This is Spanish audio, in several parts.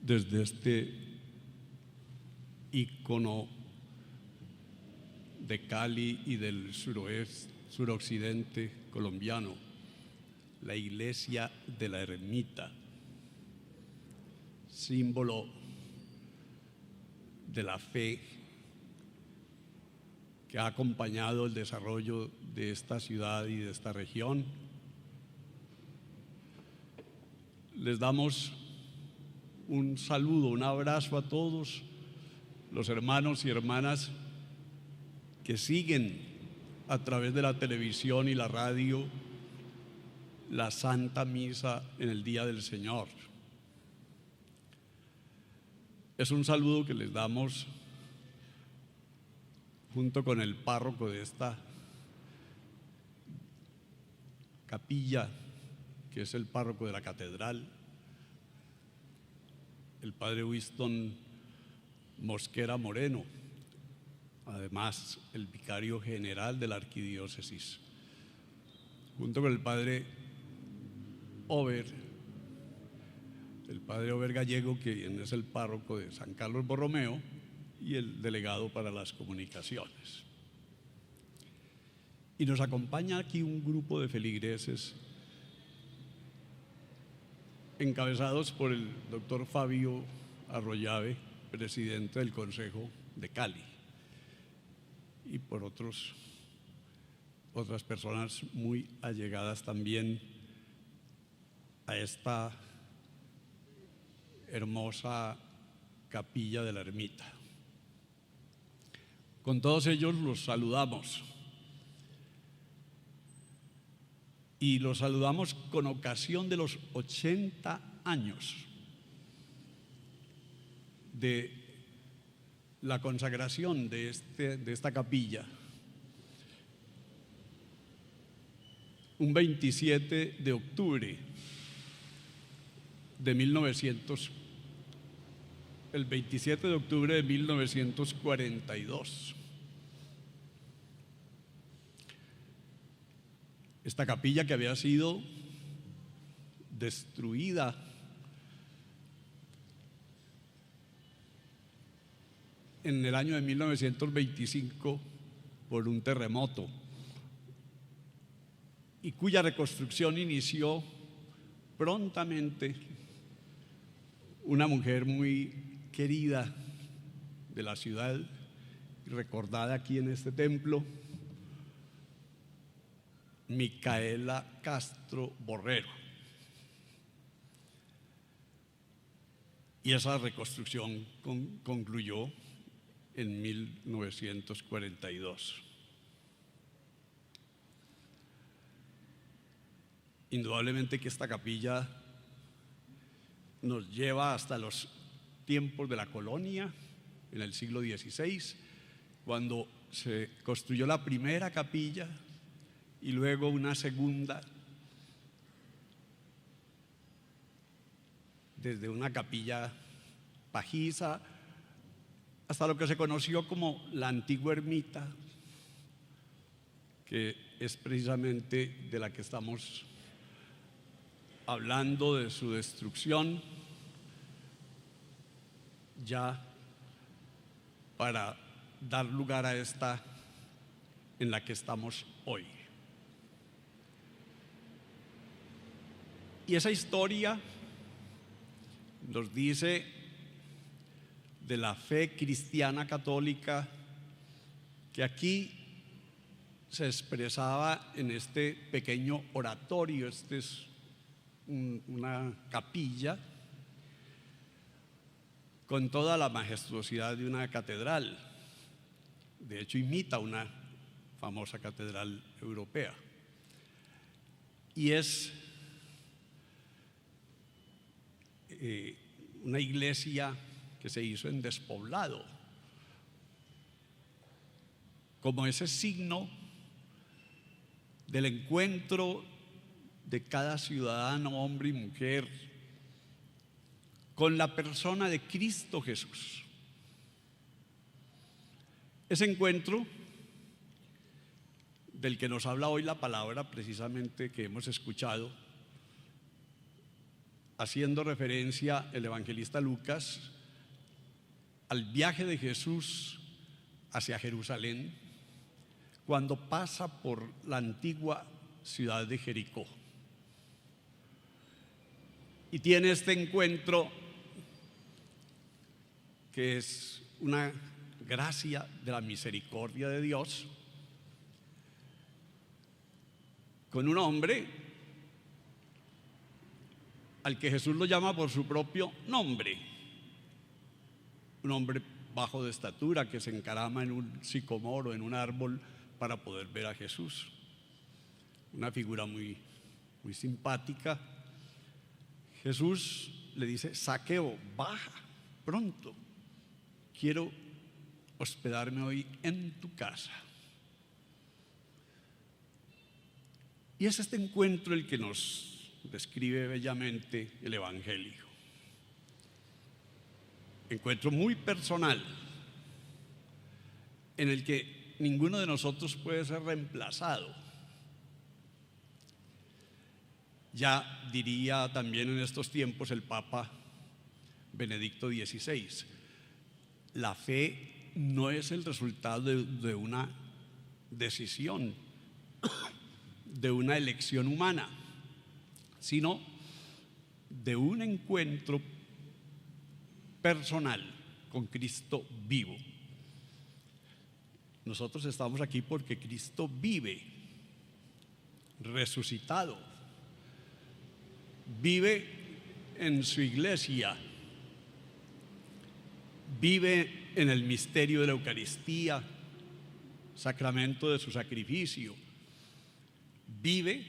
desde este ícono de Cali y del suroccidente colombiano, la iglesia de la Ermita, símbolo de la fe que ha acompañado el desarrollo de esta ciudad y de esta región. Les damos un saludo, un abrazo a todos los hermanos y hermanas que siguen a través de la televisión y la radio la Santa Misa en el Día del Señor. Es un saludo que les damos junto con el párroco de esta capilla, que es el párroco de la catedral, el padre Winston Mosquera Moreno, además el vicario general de la arquidiócesis, junto con el padre Over Gallego, quien es el párroco de San Carlos Borromeo y el delegado para las comunicaciones. Y nos acompaña aquí un grupo de feligreses encabezados por el doctor Fabio Arroyave, presidente del Consejo de Cali, y por otras personas muy allegadas también a esta hermosa capilla de la ermita. Con todos ellos los saludamos, y los saludamos con ocasión de los 80 años de la consagración de esta capilla, un 27 de octubre de 1942. Esta capilla, que había sido destruida en el año de 1925 por un terremoto, y cuya reconstrucción inició prontamente una mujer muy querida de la ciudad, recordada aquí en este templo, Micaela Castro Borrero. Y esa reconstrucción concluyó en 1942. Indudablemente que esta capilla nos lleva hasta los tiempos de la colonia, en el siglo XVI, cuando se construyó la primera capilla y luego una segunda, desde una capilla pajiza hasta lo que se conoció como la antigua ermita, que es precisamente de la que estamos hablando, de su destrucción, ya para dar lugar a esta en la que estamos hoy. Y esa historia nos dice de la fe cristiana católica que aquí se expresaba en este pequeño oratorio. Este es una capilla con toda la majestuosidad de una catedral. De hecho, imita una famosa catedral europea. Y es una iglesia que se hizo en despoblado, como ese signo del encuentro de cada ciudadano, hombre y mujer, con la persona de Cristo Jesús. Ese encuentro del que nos habla hoy la palabra, precisamente, que hemos escuchado, haciendo referencia el evangelista Lucas al viaje de Jesús hacia Jerusalén cuando pasa por la antigua ciudad de Jericó. Y tiene este encuentro que es una gracia de la misericordia de Dios con un hombre al que Jesús lo llama por su propio nombre, un hombre bajo de estatura que se encarama en un sicomoro, en un árbol, para poder ver a Jesús. Una figura muy simpática. Jesús le dice: Zaqueo, baja pronto, quiero hospedarme hoy en tu casa. Y es este encuentro el que nos describe bellamente el Evangelio. Encuentro muy personal, en el que ninguno de nosotros puede ser reemplazado. Ya diría también en estos tiempos el Papa Benedicto XVI, la fe no es el resultado de una decisión, de una elección humana, sino de un encuentro personal con Cristo vivo. Nosotros estamos aquí porque Cristo vive, resucitado, vive en su iglesia, vive en el misterio de la Eucaristía, sacramento de su sacrificio, vive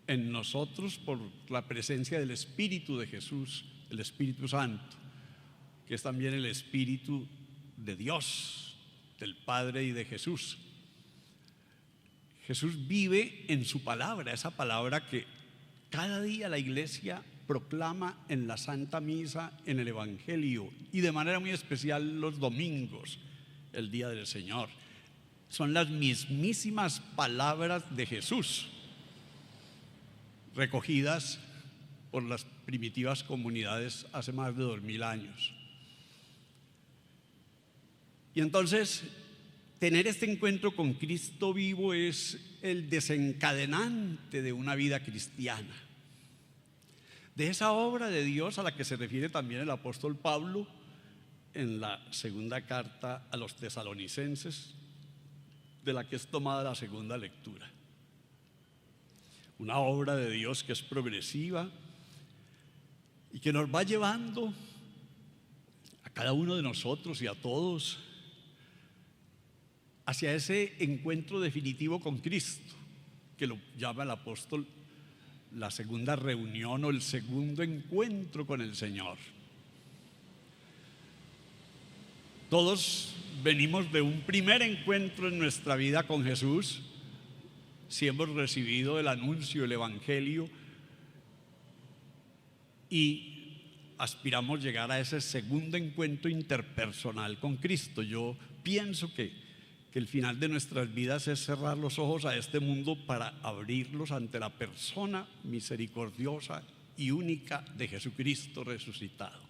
en nosotros por la presencia del Espíritu de Jesús, el Espíritu Santo, que es también el Espíritu de Dios, del Padre y de Jesús. Jesús vive en su palabra, esa palabra que cada día la Iglesia proclama en la Santa Misa, en el Evangelio, y de manera muy especial los domingos, el Día del Señor. Son las mismísimas palabras de Jesús, recogidas por las primitivas comunidades hace más de 2000 años. Y entonces, tener este encuentro con Cristo vivo es el desencadenante de una vida cristiana, de esa obra de Dios a la que se refiere también el apóstol Pablo en la segunda carta a los tesalonicenses, de la que es tomada la segunda lectura. Una obra de Dios que es progresiva y que nos va llevando a cada uno de nosotros y a todos hacia ese encuentro definitivo con Cristo, que lo llama el apóstol la segunda reunión o el segundo encuentro con el Señor. Todos venimos de un primer encuentro en nuestra vida con Jesús, si hemos recibido el anuncio, el Evangelio, y aspiramos llegar a ese segundo encuentro interpersonal con Cristo. Yo pienso que el final de nuestras vidas es cerrar los ojos a este mundo para abrirlos ante la persona misericordiosa y única de Jesucristo resucitado.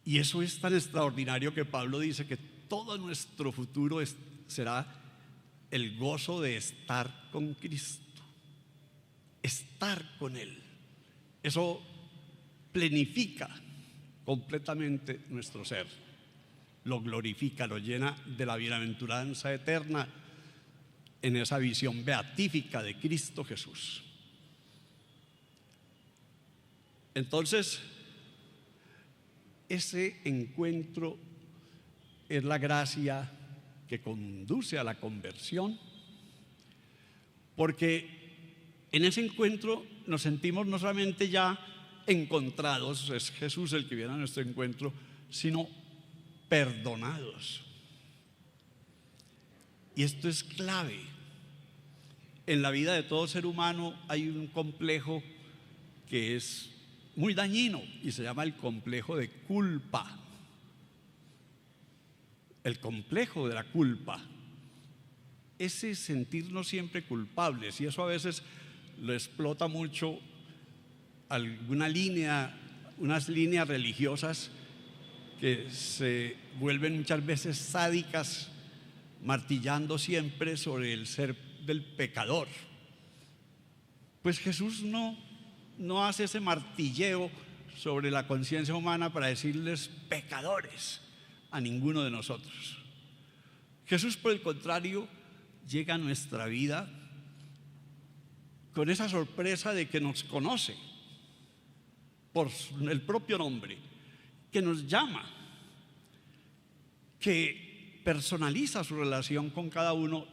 Y eso es tan extraordinario que Pablo dice que todo nuestro futuro será el gozo de estar con Cristo, estar con Él. Eso plenifica completamente nuestro ser, lo glorifica, lo llena de la bienaventuranza eterna en esa visión beatífica de Cristo Jesús. Entonces, ese encuentro es la gracia que conduce a la conversión, porque en ese encuentro nos sentimos no solamente ya encontrados, es Jesús el que viene a nuestro encuentro, sino perdonados. Y esto es clave. En la vida de todo ser humano hay un complejo que es muy dañino y se llama el complejo de culpa. El complejo de la culpa, ese sentirnos siempre culpables, y eso a veces lo explota mucho unas líneas religiosas que se vuelven muchas veces sádicas, martillando siempre sobre el ser del pecador. Pues Jesús no hace ese martilleo sobre la conciencia humana para decirles pecadores a ninguno de nosotros. Jesús, por el contrario, llega a nuestra vida con esa sorpresa de que nos conoce por el propio nombre, que nos llama, que personaliza su relación con cada uno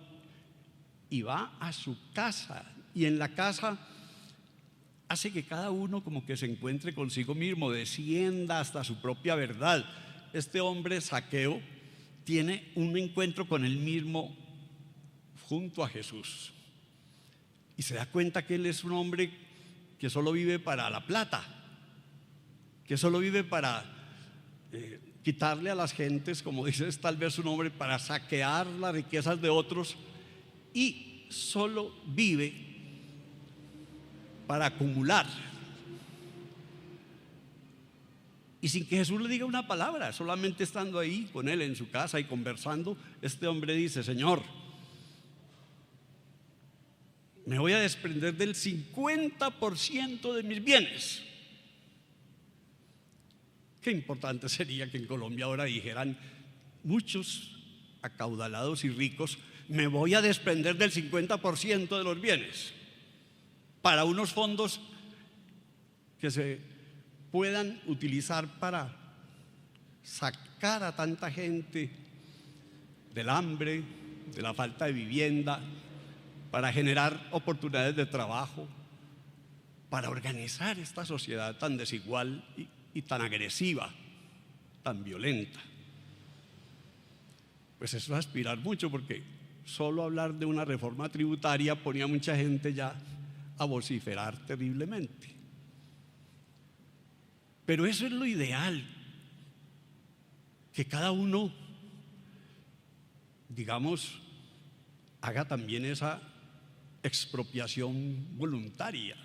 y va a su casa, y en la casa hace que cada uno como que se encuentre consigo mismo, descienda hasta su propia verdad. Este hombre Zaqueo tiene un encuentro con él mismo junto a Jesús y se da cuenta que él es un hombre que solo vive para la plata, que solo vive para quitarle a las gentes, como dices, tal vez un hombre para saquear las riquezas de otros, y solo vive para acumular. Y sin que Jesús le diga una palabra, solamente estando ahí con él en su casa y conversando, este hombre dice: Señor, me voy a desprender del 50% de mis bienes. Qué importante sería que en Colombia ahora dijeran muchos acaudalados y ricos: me voy a desprender del 50% de los bienes para unos fondos que se puedan utilizar para sacar a tanta gente del hambre, de la falta de vivienda, para generar oportunidades de trabajo, para organizar esta sociedad tan desigual y tan agresiva, tan violenta. Pues eso es aspirar mucho, porque solo hablar de una reforma tributaria ponía a mucha gente ya a vociferar terriblemente. Pero eso es lo ideal, que cada uno, digamos, haga también esa expropiación voluntaria,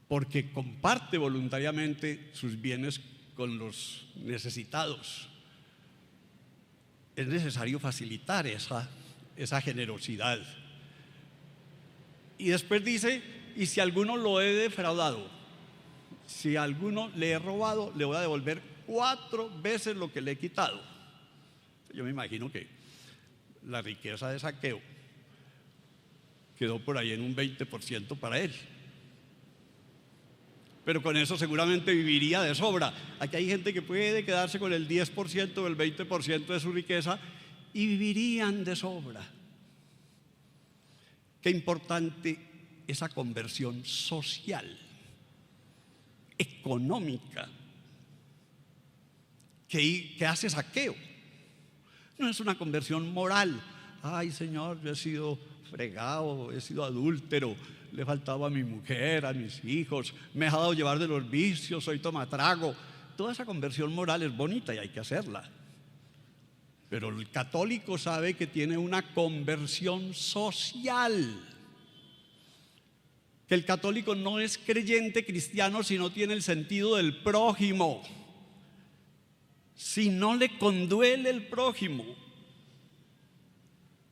porque comparte voluntariamente sus bienes con los necesitados. Es necesario facilitar esa generosidad. Y después dice: y si alguno lo he defraudado, si a alguno le he robado, le voy a devolver 4 veces lo que le he quitado. Yo me imagino que la riqueza de Zaqueo quedó por ahí en un 20% para él, pero con eso seguramente viviría de sobra. Aquí hay gente que puede quedarse con el 10% o el 20% de su riqueza y vivirían de sobra. Qué importante esa conversión social, económica, que hace Zaqueo. No es una conversión moral. Ay, Señor, yo he sido fregado, he sido adúltero, le faltaba a mi mujer, a mis hijos, me he dejado llevar de los vicios, soy tomatrago. Toda esa conversión moral es bonita y hay que hacerla. Pero el católico sabe que tiene una conversión social, que el católico no es creyente cristiano si no tiene el sentido del prójimo, si no le conduele el prójimo,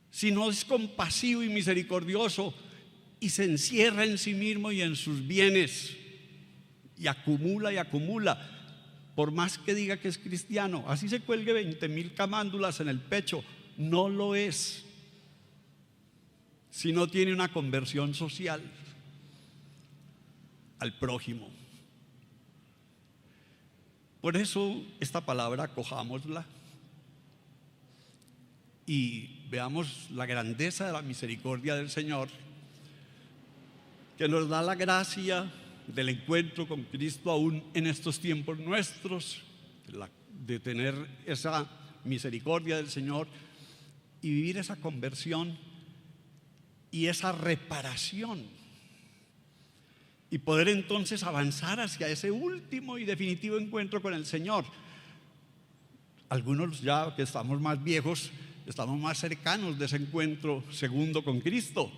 si no es compasivo y misericordioso y se encierra en sí mismo y en sus bienes y acumula, por más que diga que es cristiano, así se cuelgue 20,000 camándulas en el pecho, no lo es si no tiene una conversión social al prójimo. Por eso esta palabra acojámosla y veamos la grandeza de la misericordia del Señor, que nos da la gracia del encuentro con Cristo aún en estos tiempos nuestros, de tener esa misericordia del Señor y vivir esa conversión y esa reparación, y poder entonces avanzar hacia ese último y definitivo encuentro con el Señor. Algunos ya que estamos más viejos, estamos más cercanos de ese encuentro segundo con Cristo.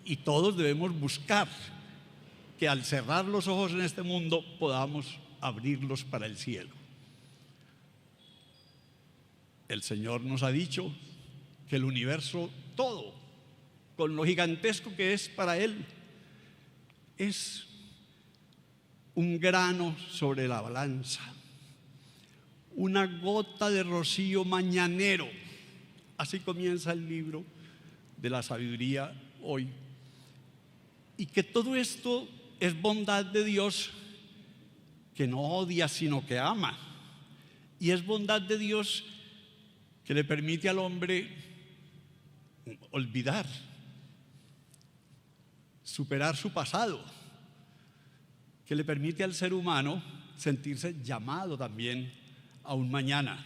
Y todos debemos buscar que al cerrar los ojos en este mundo podamos abrirlos para el cielo. El Señor nos ha dicho que el universo todo, con lo gigantesco que es para Él, es un grano sobre la balanza, una gota de rocío mañanero. Así comienza el libro de la sabiduría hoy. Y que todo esto es bondad de Dios, que no odia sino que ama. Y es bondad de Dios que le permite al hombre olvidar, superar su pasado, que le permite al ser humano sentirse llamado también a un mañana,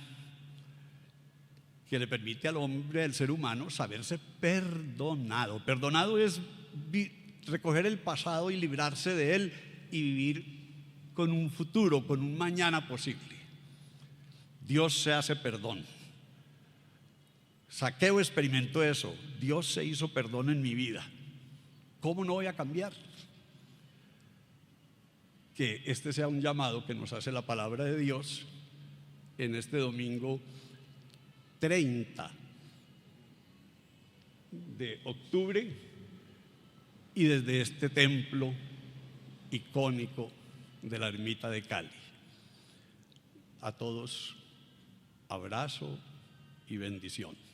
que le permite al hombre, al ser humano, saberse perdonado. Perdonado es recoger el pasado y librarse de él y vivir con un futuro, con un mañana posible. Dios se hace perdón. Zaqueo experimentó eso. Dios se hizo perdón en mi vida. ¿Cómo no voy a cambiar? Que este sea un llamado que nos hace la palabra de Dios en este domingo 30 de octubre y desde este templo icónico de la ermita de Cali. A todos, abrazo y bendición.